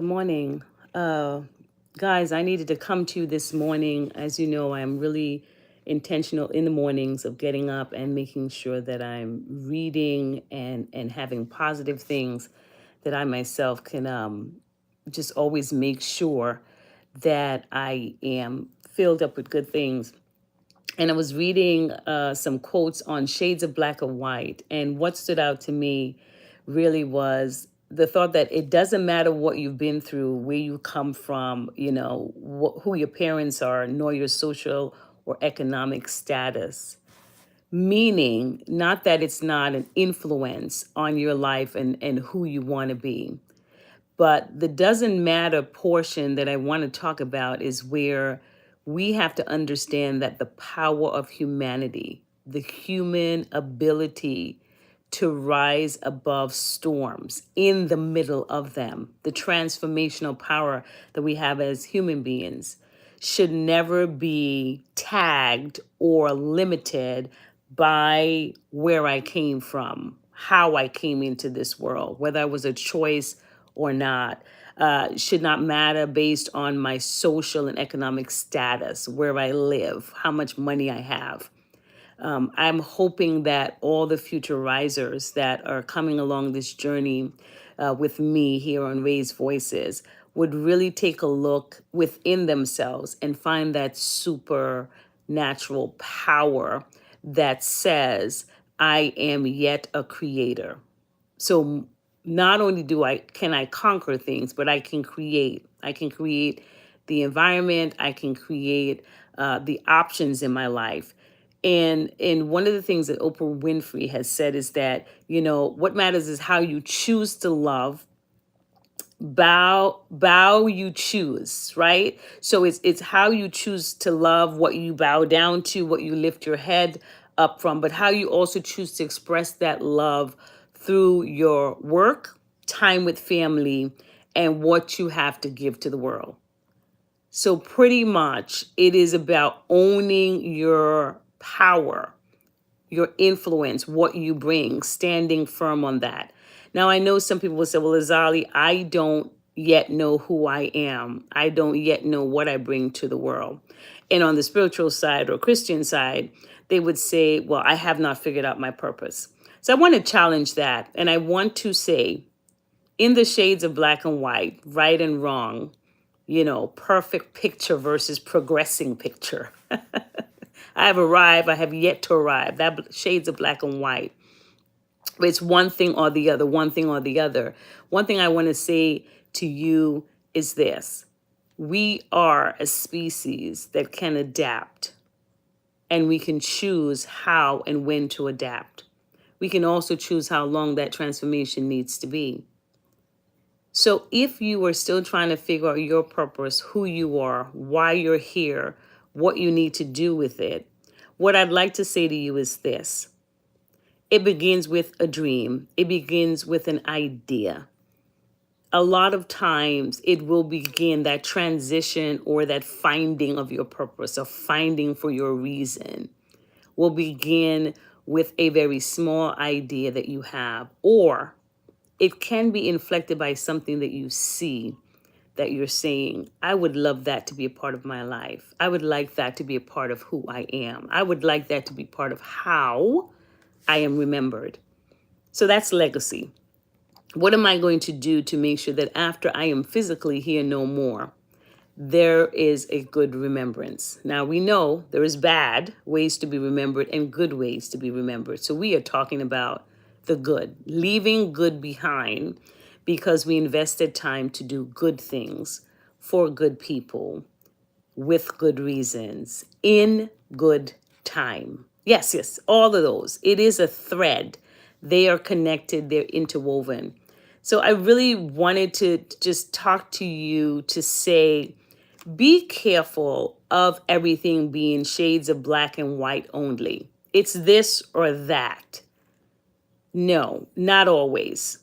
Morning. Uh, Guys, I needed to come to you this morning. As you know, I'm really intentional in the mornings of getting up and making sure that I'm reading and having positive things that I myself can just always make sure that I am filled up with good things. And I was reading some quotes on shades of black and white. And what stood out to me really was the thought that it doesn't matter what you've been through, where you come from, who your parents are, nor your social or economic status. Meaning, not that it's not an influence on your life and who you want to be. But the doesn't matter portion that I want to talk about is where we have to understand that the power of humanity, the human ability to rise above storms in the middle of them, the transformational power that we have as human beings should never be tagged or limited by where I came from, how I came into this world, whether it was a choice or not. Should not matter based on my social and economic status, where I live, how much money I have. I'm hoping that all the future risers that are coming along this journey with me here on Raised Voices would really take a look within themselves and find that supernatural power that says, I am yet a creator. So not only do I can I conquer things, but I can create. I can create the environment. I can create the options in my life. And one of the things that Oprah Winfrey has said is that, what matters is how you choose to love. Bow you choose, right? So it's how you choose to love, what you bow down to, what you lift your head up from, but how you also choose to express that love through your work, time with family, and what you have to give to the world. So pretty much it is about owning your power, your influence, what you bring, standing firm on that. Now, I know some people will say, well, Azali, I don't yet know who I am. I don't yet know what I bring to the world. And on the spiritual side or Christian side, they would say, well, I have not figured out my purpose. So I want to challenge that. And I want to say, in the shades of black and white, right and wrong, perfect picture versus progressing picture. I have arrived, I have yet to arrive. That shades of black and white. It's one thing or the other, one thing or the other. One thing I want to say to you is this. We are a species that can adapt, and we can choose how and when to adapt. We can also choose how long that transformation needs to be. So if you are still trying to figure out your purpose, who you are, why you're here, what you need to do with it, what I'd like to say to you is this. It begins with a dream. It begins with an idea. A lot of times it will begin that transition or that finding of your purpose or finding for your reason will begin with a very small idea that you have, or it can be inflected by something that you see that you're saying, I would love that to be a part of my life. I would like that to be a part of who I am. I would like that to be part of how I am remembered. So that's legacy. What am I going to do to make sure that after I am physically here no more, there is a good remembrance? Now we know there is bad ways to be remembered and good ways to be remembered. So we are talking about the good, leaving good behind because we invested time to do good things for good people with good reasons in good time. Yes, yes, all of those. It is a thread. They are connected, they're interwoven. So I really wanted to just talk to you to say, be careful of everything being shades of black and white only. It's this or that. No, not always.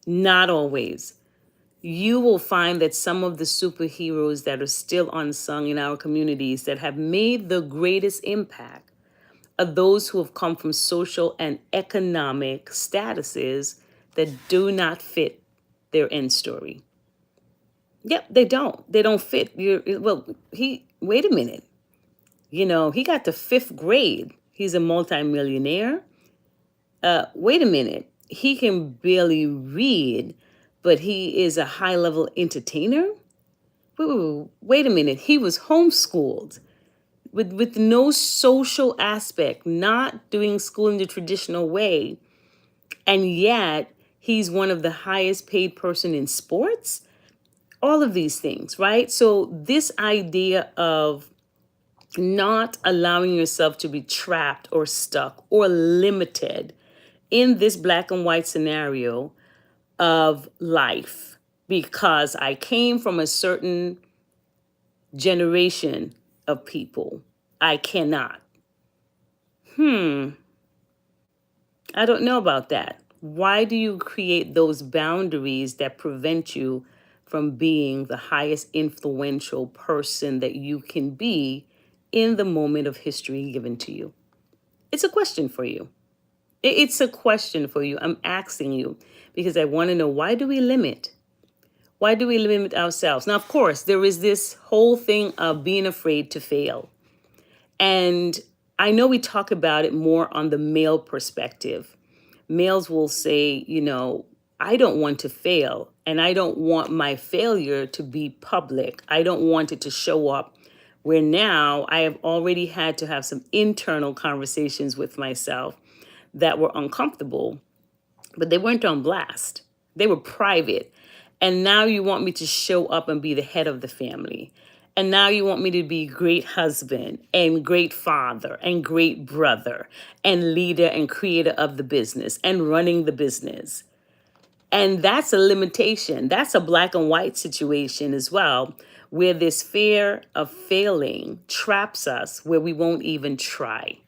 Not always. You will find that some of the superheroes that are still unsung in our communities that have made the greatest impact are those who have come from social and economic statuses that do not fit their end story. Yep, they don't. They don't fit. Well, wait a minute. He got to fifth grade. He's a multimillionaire. Wait a minute. He can barely read, but he is a high level entertainer. Wait a minute. He was homeschooled with no social aspect, not doing school in the traditional way. And yet he's one of the highest paid person in sports. All of these things, right? So this idea of not allowing yourself to be trapped or stuck or limited in this black and white scenario of life because I came from a certain generation of people. I cannot. I don't know about that. Why do you create those boundaries that prevent you from being the highest influential person that you can be in the moment of history given to you? It's a question for you. It's a question for you. I'm asking you because I want to know, why do we limit? Why do we limit ourselves? Now, of course, there is this whole thing of being afraid to fail. And I know we talk about it more on the male perspective. Males will say, I don't want to fail, and I don't want my failure to be public. I don't want it to show up where now I have already had to have some internal conversations with myself that were uncomfortable, but they weren't on blast. They were private. And now you want me to show up and be the head of the family. And now you want me to be great husband and great father and great brother and leader and creator of the business and running the business. And that's a limitation. That's a black and white situation as well, where this fear of failing traps us where we won't even try.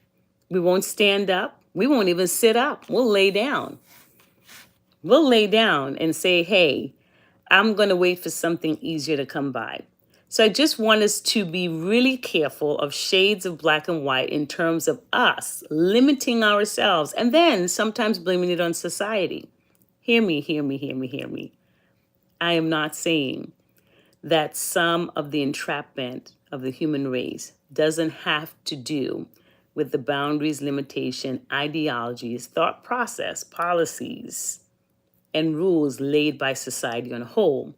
We won't stand up. We won't even sit up. We'll lay down. We'll lay down and say, hey, I'm going to wait for something easier to come by. So I just want us to be really careful of shades of black and white in terms of us limiting ourselves and then sometimes blaming it on society. Hear me, hear me, hear me, hear me. I am not saying that some of the entrapment of the human race doesn't have to do with the boundaries, limitation, ideologies, thought process, policies, and rules laid by society on a whole.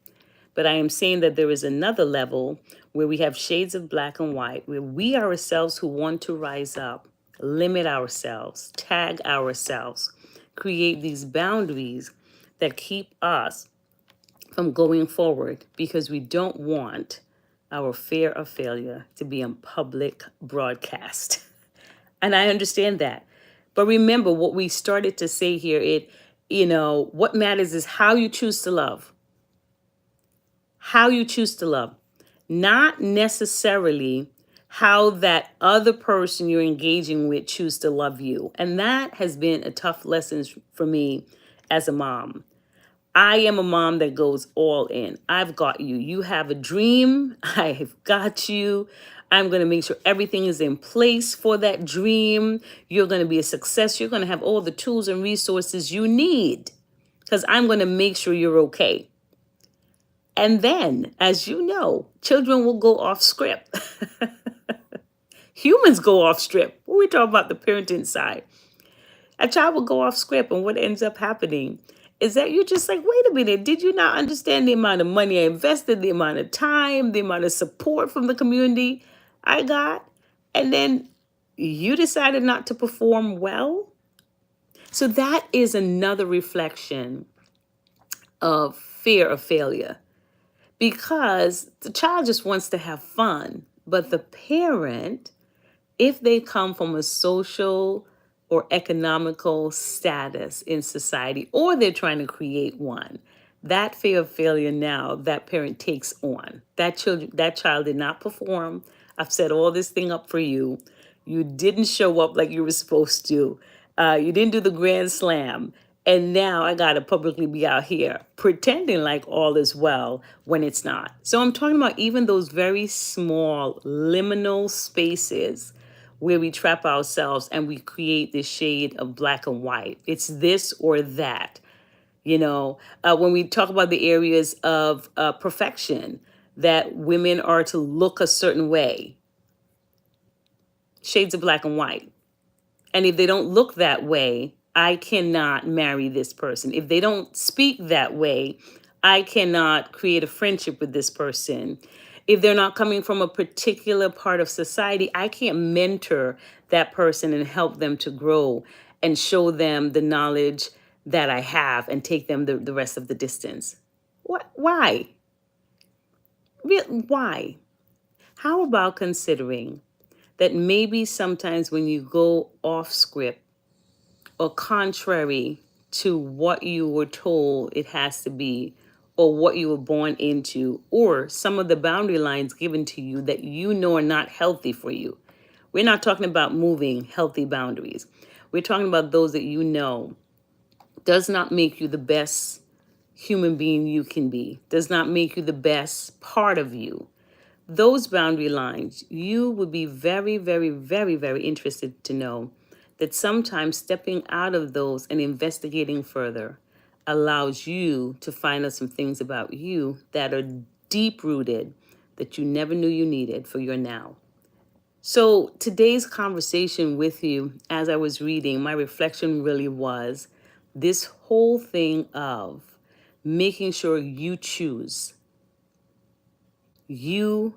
But I am saying that there is another level where we have shades of black and white, where we ourselves who want to rise up, limit ourselves, tag ourselves, create these boundaries that keep us from going forward because we don't want our fear of failure to be on public broadcast. And I understand that. But remember what we started to say here, what matters is how you choose to love. How you choose to love. Not necessarily how that other person you're engaging with choose to love you. And that has been a tough lesson for me as a mom. I am a mom that goes all in. I've got you. You have a dream. I have got you. I'm going to make sure everything is in place for that dream. You're going to be a success. You're going to have all the tools and resources you need because I'm going to make sure you're okay. And then, as you know, children will go off script. Humans go off script. When we talk about the parenting side, a child will go off script, and what ends up happening is that you're just like, wait a minute, did you not understand the amount of money I invested, the amount of time, the amount of support from the community I got? And then you decided not to perform well? So that is another reflection of fear of failure because the child just wants to have fun. But the parent, if they come from a social or economical status in society, or they're trying to create one, that fear of failure now that parent takes on. That child did not perform. I've set all this thing up for you. You didn't show up like you were supposed to. You didn't do the grand slam. And now I got to publicly be out here pretending like all is well when it's not. So I'm talking about even those very small liminal spaces where we trap ourselves and we create this shade of black and white. It's this or that. When we talk about the areas of perfection, that women are to look a certain way, shades of black and white. And if they don't look that way, I cannot marry this person. If they don't speak that way, I cannot create a friendship with this person. If they're not coming from a particular part of society, I can't mentor that person and help them to grow and show them the knowledge that I have and take them the rest of the distance. What? Why? Why? How about considering that maybe sometimes when you go off script or contrary to what you were told it has to be, or what you were born into, or some of the boundary lines given to you that you know are not healthy for you. We're not talking about moving healthy boundaries. We're talking about those that you know does not make you the best human being you can be, does not make you the best part of you. Those boundary lines, you would be very, very, very, very interested to know that sometimes stepping out of those and investigating further allows you to find out some things about you that are deep rooted that you never knew you needed for your now. So today's conversation with you, as I was reading, my reflection really was this whole thing of making sure you choose. You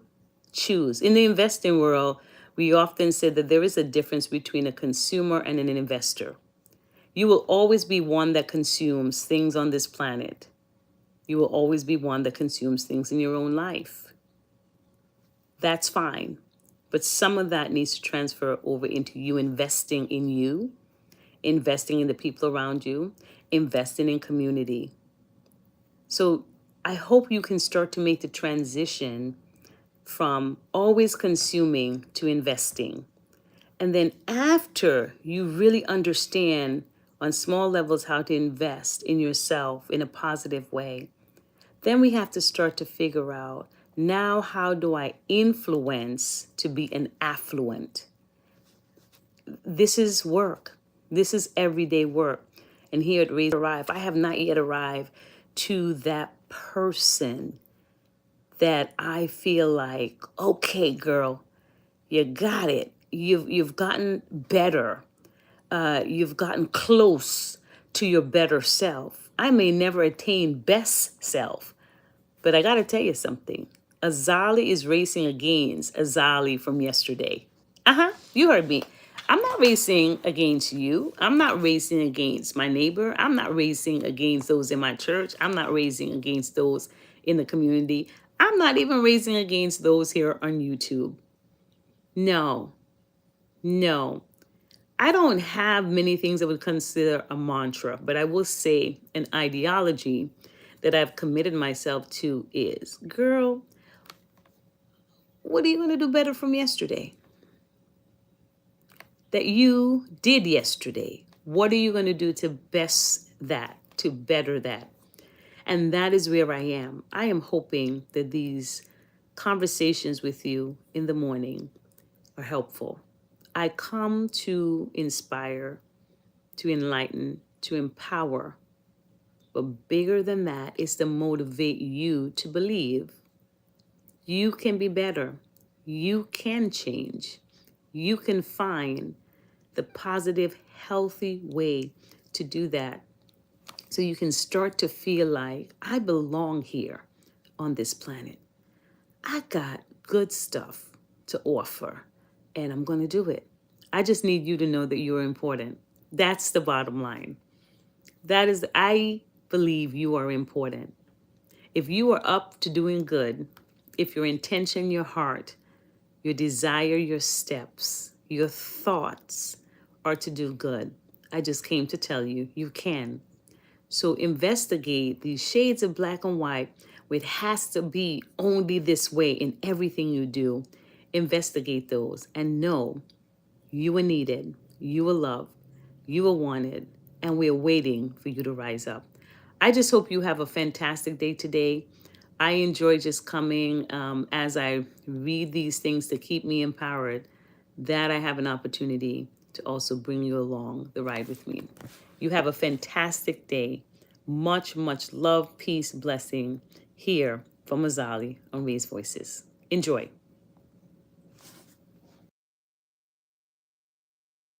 choose. In the investing world, we often say that there is a difference between a consumer and an investor. You will always be one that consumes things on this planet. You will always be one that consumes things in your own life. That's fine. But some of that needs to transfer over into you investing in you, investing in the people around you, investing in community. So I hope you can start to make the transition from always consuming to investing. And then after you really understand on small levels how to invest in yourself in a positive way, then we have to start to figure out, now how do I influence to be an affluent? This is work. This is everyday work. And here at Raise Arrive, I have not yet arrived to that person that I feel like, okay, girl, you got it. You've gotten better. You've gotten close to your better self. I may never attain best self, but I got to tell you something. Azali is racing against Azali from yesterday. You heard me. I'm not racing against you. I'm not racing against my neighbor. I'm not racing against those in my church. I'm not racing against those in the community. I'm not even racing against those here on YouTube. No, no. I don't have many things I would consider a mantra, but I will say an ideology that I've committed myself to is, girl, what are you going to do better from yesterday? That you did yesterday. What are you going to do to best that, to better that? And that is where I am. I am hoping that these conversations with you in the morning are helpful. I come to inspire, to enlighten, to empower. But bigger than that is to motivate you to believe you can be better. You can change. You can find the positive, healthy way to do that. So you can start to feel like, I belong here on this planet. I got good stuff to offer, and I'm going to do it. I just need you to know that you're important. That's the bottom line. That is, I believe you are important. If you are up to doing good, if your intention, your heart, your desire, your steps, your thoughts are to do good, I just came to tell you, you can. So investigate these shades of black and white. It has to be only this way in everything you do. Investigate those and know you are needed, you are loved, you are wanted, and we're waiting for you to rise up. I just hope you have a fantastic day today. I enjoy just coming as I read these things to keep me empowered, that I have an opportunity to also bring you along the ride with me. You have a fantastic day. Much, much love, peace, blessing here from Azali on Raised Voices. Enjoy.